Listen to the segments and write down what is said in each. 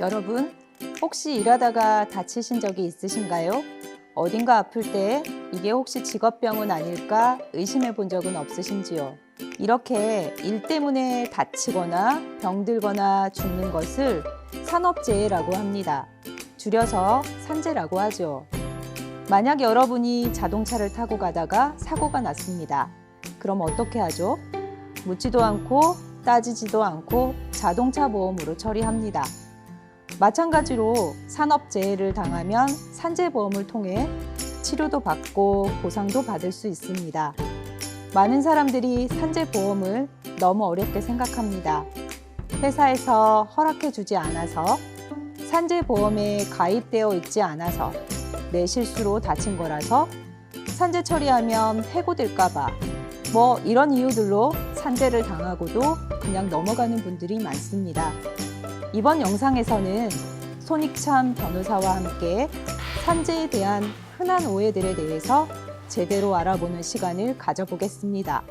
여러분, 혹시 일하다가 다치신 적이 있으신가요? 어딘가 아플 때 이게 혹시 직업병은 아닐까 의심해 본 적은 없으신지요? 이렇게 일 때문에 다치거나 병들거나 죽는 것을 산업재해라고 합니다. 줄여서 산재라고 하죠. 만약 여러분이 자동차를 타고 가다가 사고가 났습니다. 그럼 어떻게 하죠? 묻지도 않고 따지지도 않고 자동차 보험으로 처리합니다. 마찬가지로 산업재해를 당하면 산재보험을 통해 치료도 받고 보상도 받을 수 있습니다. 많은 사람들이 산재보험을 너무 어렵게 생각합니다. 회사에서 허락해주지 않아서, 산재보험에 가입되어 있지 않아서, 내 실수로 다친 거라서, 산재 처리하면 해고될까봐, 이런 이유들로 산재를 당하고도 그냥 넘어가는 분들이 많습니다. 이번 영상에서는 손익찬 변호사와 함께 산재에 대한 흔한 오해들에 대해서 제대로 알아보는 시간을 가져보겠습니다.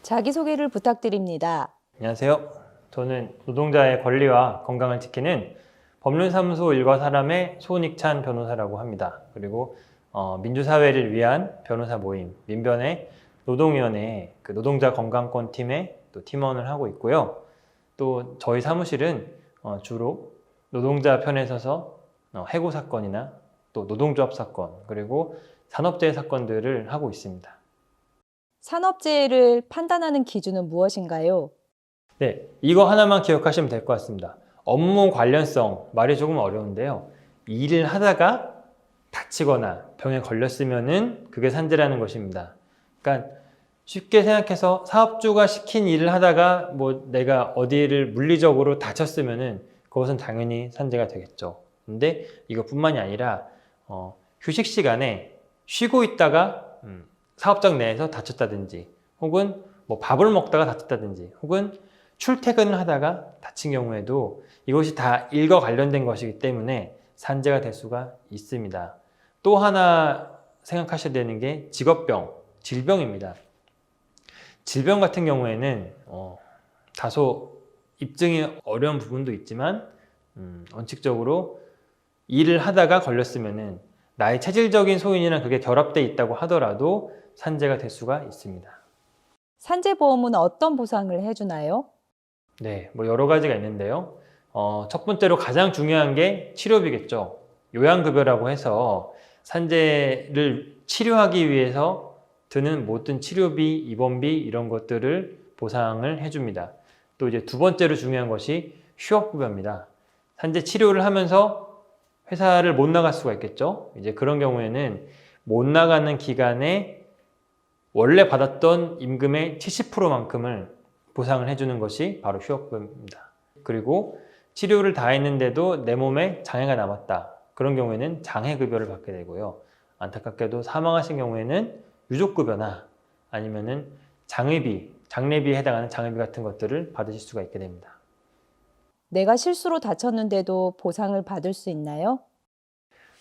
자기소개를 부탁드립니다. 안녕하세요. 저는 노동자의 권리와 건강을 지키는 법률사무소 일과 사람의 손익찬 변호사라고 합니다. 그리고 민주사회를 위한 변호사 모임, 민변의 노동위원회 노동자 건강권 팀의 또 팀원을 하고 있고요. 또 저희 사무실은 주로 노동자 편에 서서 해고 사건이나 또 노동조합 사건 그리고 산업재해 사건들을 하고 있습니다. 산업재해를 판단하는 기준은 무엇인가요? 네, 이거 하나만 기억하시면 될 것 같습니다. 업무 관련성, 말이 조금 어려운데요. 일을 하다가 다치거나 병에 걸렸으면은 그게 산재라는 것입니다. 그러니까 쉽게 생각해서 사업주가 시킨 일을 하다가 내가 어디를 물리적으로 다쳤으면은 그것은 당연히 산재가 되겠죠. 근데 이것뿐만이 아니라 휴식 시간에 쉬고 있다가 사업장 내에서 다쳤다든지 혹은 밥을 먹다가 다쳤다든지 혹은 출퇴근을 하다가 다친 경우에도 이것이 다 일과 관련된 것이기 때문에 산재가 될 수가 있습니다. 또 하나 생각하셔야 되는 게 직업병, 질병입니다. 질병 같은 경우에는 다소 입증이 어려운 부분도 있지만 원칙적으로 일을 하다가 걸렸으면은 나의 체질적인 소인이랑 그게 결합되어 있다고 하더라도 산재가 될 수가 있습니다. 산재보험은 어떤 보상을 해주나요? 네, 여러 가지가 있는데요. 첫 번째로 가장 중요한 게 치료비겠죠. 요양급여라고 해서 산재를 치료하기 위해서 드는 모든 치료비, 입원비 이런 것들을 보상을 해줍니다. 또 이제 두 번째로 중요한 것이 휴업급여입니다. 산재 치료를 하면서 회사를 못 나갈 수가 있겠죠. 이제 그런 경우에는 못 나가는 기간에 원래 받았던 임금의 70%만큼을 보상을 해주는 것이 바로 휴업급여입니다. 그리고 치료를 다 했는데도 내 몸에 장애가 남았다. 그런 경우에는 장애급여를 받게 되고요. 안타깝게도 사망하신 경우에는 유족급여나 아니면은 장례비에 해당하는 장례비 같은 것들을 받으실 수가 있게 됩니다. 내가 실수로 다쳤는데도 보상을 받을 수 있나요?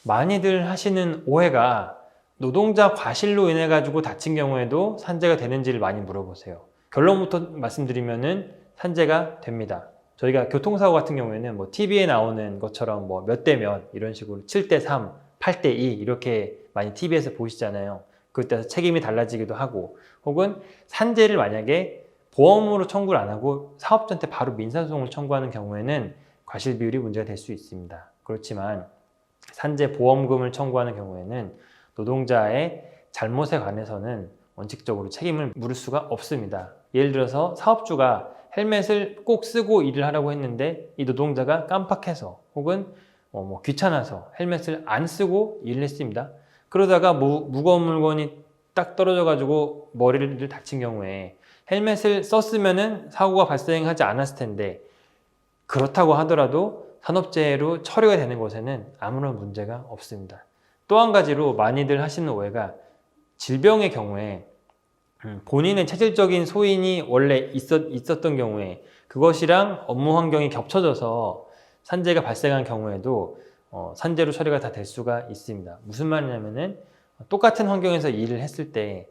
많이들 하시는 오해가 노동자 과실로 인해 가지고 다친 경우에도 산재가 되는지를 많이 물어보세요. 결론부터 말씀드리면은 산재가 됩니다. 저희가 교통사고 같은 경우에는 TV에 나오는 것처럼 몇 대 몇 이런 식으로 7대 3, 8대 2 이렇게 많이 TV에서 보시잖아요. 그때 따라서 책임이 달라지기도 하고 혹은 산재를 만약에 보험으로 청구를 안 하고 사업자한테 바로 민사소송을 청구하는 경우에는 과실 비율이 문제가 될 수 있습니다. 그렇지만 산재 보험금을 청구하는 경우에는 노동자의 잘못에 관해서는 원칙적으로 책임을 물을 수가 없습니다. 예를 들어서 사업주가 헬멧을 꼭 쓰고 일을 하라고 했는데 이 노동자가 깜빡해서 혹은 귀찮아서 헬멧을 안 쓰고 일을 했습니다. 그러다가 무거운 물건이 딱 떨어져 가지고 머리를 다친 경우에 헬멧을 썼으면은 사고가 발생하지 않았을 텐데 그렇다고 하더라도 산업재해로 처리가 되는 것에는 아무런 문제가 없습니다. 또 한 가지로 많이들 하시는 오해가 질병의 경우에 본인의 체질적인 소인이 원래 있었던 경우에 그것이랑 업무 환경이 겹쳐져서 산재가 발생한 경우에도 산재로 처리가 다 될 수가 있습니다. 무슨 말이냐면은 똑같은 환경에서 일을 했을 때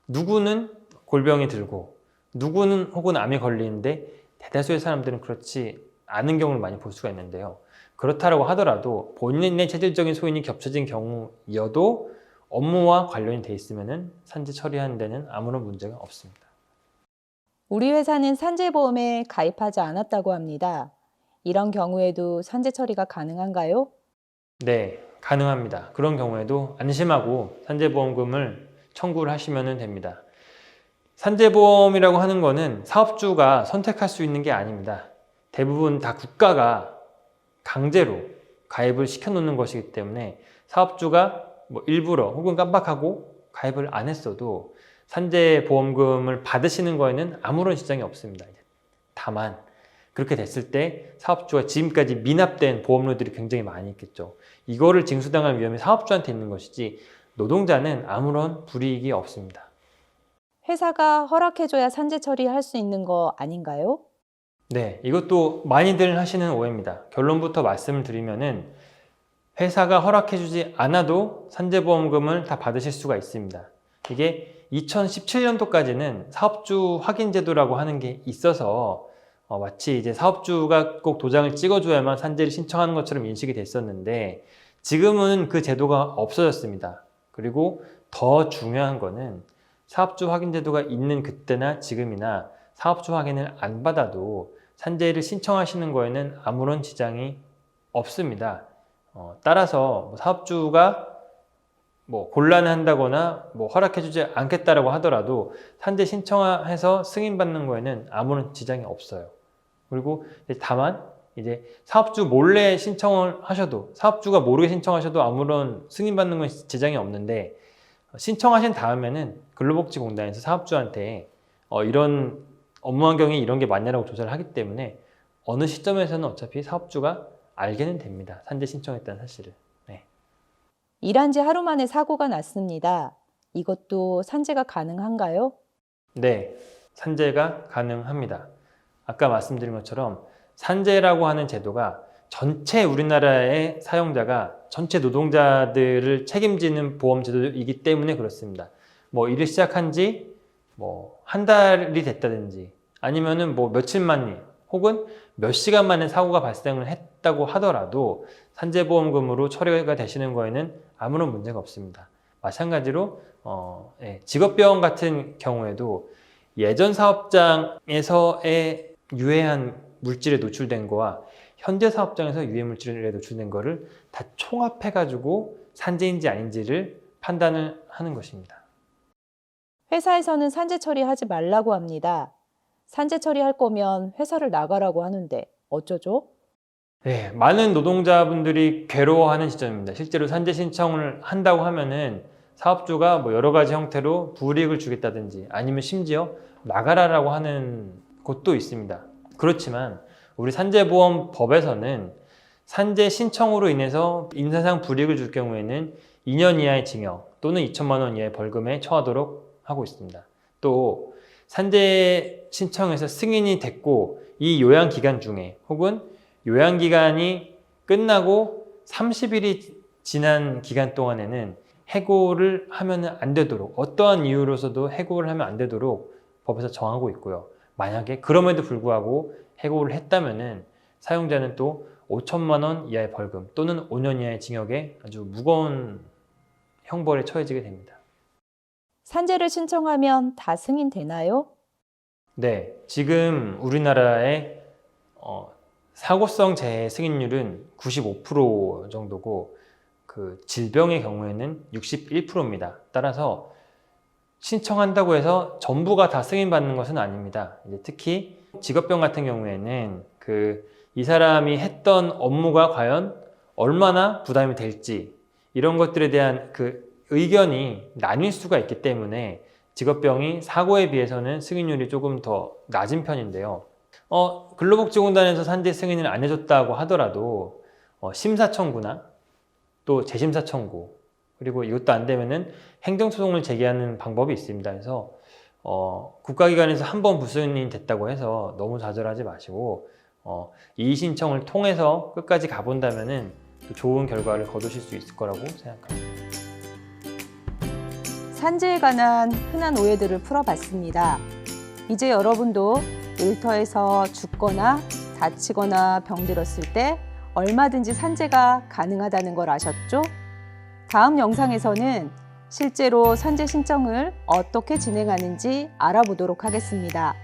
누구는 골병이 들고 누구는 혹은 암이 걸리는데 대다수의 사람들은 그렇지 않은 경우를 많이 볼 수가 있는데요. 그렇다고 하더라도 본인의 체질적인 소인이 겹쳐진 경우여도 업무와 관련이 돼 있으면 산재 처리하는 데는 아무런 문제가 없습니다. 우리 회사는 산재보험에 가입하지 않았다고 합니다. 이런 경우에도 산재 처리가 가능한가요? 네, 가능합니다. 그런 경우에도 안심하고 산재보험금을 청구를 하시면 됩니다. 산재보험이라고 하는 거는 사업주가 선택할 수 있는 게 아닙니다. 대부분 다 국가가 강제로 가입을 시켜놓는 것이기 때문에 사업주가 뭐 일부러 혹은 깜빡하고 가입을 안 했어도 산재보험금을 받으시는 거에는 아무런 지장이 없습니다. 다만 그렇게 됐을 때 사업주가 지금까지 미납된 보험료들이 굉장히 많이 있겠죠. 이거를 징수당할 위험이 사업주한테 있는 것이지 노동자는 아무런 불이익이 없습니다. 회사가 허락해줘야 산재 처리할 수 있는 거 아닌가요? 네, 이것도 많이들 하시는 오해입니다. 결론부터 말씀을 드리면은 회사가 허락해주지 않아도 산재보험금을 다 받으실 수가 있습니다. 이게 2017년도까지는 사업주 확인제도라고 하는 게 있어서 마치 이제 사업주가 꼭 도장을 찍어줘야만 산재를 신청하는 것처럼 인식이 됐었는데 지금은 그 제도가 없어졌습니다. 그리고 더 중요한 거는 사업주 확인제도가 있는 그때나 지금이나 사업주 확인을 안 받아도 산재를 신청하시는 거에는 아무런 지장이 없습니다. 따라서 사업주가 곤란한다거나 허락해주지 않겠다라고 하더라도 산재 신청해서 승인받는 거에는 아무런 지장이 없어요. 그리고 다만 이제 사업주 몰래 신청을 하셔도 사업주가 모르게 신청하셔도 아무런 승인받는 건 지장이 없는데 신청하신 다음에는 근로복지공단에서 사업주한테 이런 업무 환경이 이런 게 맞냐라고 조사를 하기 때문에 어느 시점에서는 어차피 사업주가 알게는 됩니다. 산재 신청했다는 사실을. 네. 일한 지 하루 만에 사고가 났습니다. 이것도 산재가 가능한가요? 네, 산재가 가능합니다. 아까 말씀드린 것처럼 산재라고 하는 제도가 전체 우리나라의 사용자가 전체 노동자들을 책임지는 보험제도이기 때문에 그렇습니다. 일을 시작한 지 한 달이 됐다든지 아니면은 며칠 만에 혹은 몇 시간 만에 사고가 발생을 했다고 하더라도 산재보험금으로 처리가 되시는 거에는 아무런 문제가 없습니다. 마찬가지로 직업병 같은 경우에도 예전 사업장에서의 유해한 물질에 노출된 거와 현재 사업장에서 유해 물질에 노출된 거를 다 총합해 가지고 산재인지 아닌지를 판단을 하는 것입니다. 회사에서는 산재 처리하지 말라고 합니다. 산재 처리할 거면 회사를 나가라고 하는데 어쩌죠? 네, 많은 노동자분들이 괴로워하는 시점입니다. 실제로 산재 신청을 한다고 하면은 사업주가 여러 가지 형태로 불이익을 주겠다든지 아니면 심지어 나가라라고 하는 곳도 있습니다. 그렇지만 우리 산재보험법에서는 산재 신청으로 인해서 인사상 불이익을 줄 경우에는 2년 이하의 징역 또는 2천만 원 이하의 벌금에 처하도록 하고 있습니다. 또 산재 신청에서 승인이 됐고 이 요양기간 중에 혹은 요양기간이 끝나고 30일이 지난 기간 동안에는 해고를 하면 안 되도록 어떠한 이유로서도 해고를 하면 안 되도록 법에서 정하고 있고요. 만약에 그럼에도 불구하고 해고를 했다면은 사용자는 또 5천만 원 이하의 벌금 또는 5년 이하의 징역에 아주 무거운 형벌에 처해지게 됩니다. 산재를 신청하면 다 승인되나요? 네, 지금 우리나라의 사고성 재해 승인율은 95% 정도고 그 질병의 경우에는 61%입니다. 따라서 신청한다고 해서 전부가 다 승인받는 것은 아닙니다. 이제 특히 직업병 같은 경우에는 이 사람이 했던 업무가 과연 얼마나 부담이 될지 이런 것들에 대한 의견이 나뉠 수가 있기 때문에 직업병이 사고에 비해서는 승인율이 조금 더 낮은 편인데요. 근로복지공단에서 산재 승인을 안 해줬다고 하더라도 심사 청구나 또 재심사 청구 그리고 이것도 안 되면은 행정소송을 제기하는 방법이 있습니다. 그래서 국가기관에서 한 번 불승인 됐다고 해서 너무 좌절하지 마시고 이의 신청을 통해서 끝까지 가본다면은 또 좋은 결과를 거두실 수 있을 거라고 생각합니다. 산재에 관한 흔한 오해들을 풀어봤습니다. 이제 여러분도 일터에서 죽거나 다치거나 병들었을 때 얼마든지 산재가 가능하다는 걸 아셨죠? 다음 영상에서는 실제로 산재 신청을 어떻게 진행하는지 알아보도록 하겠습니다.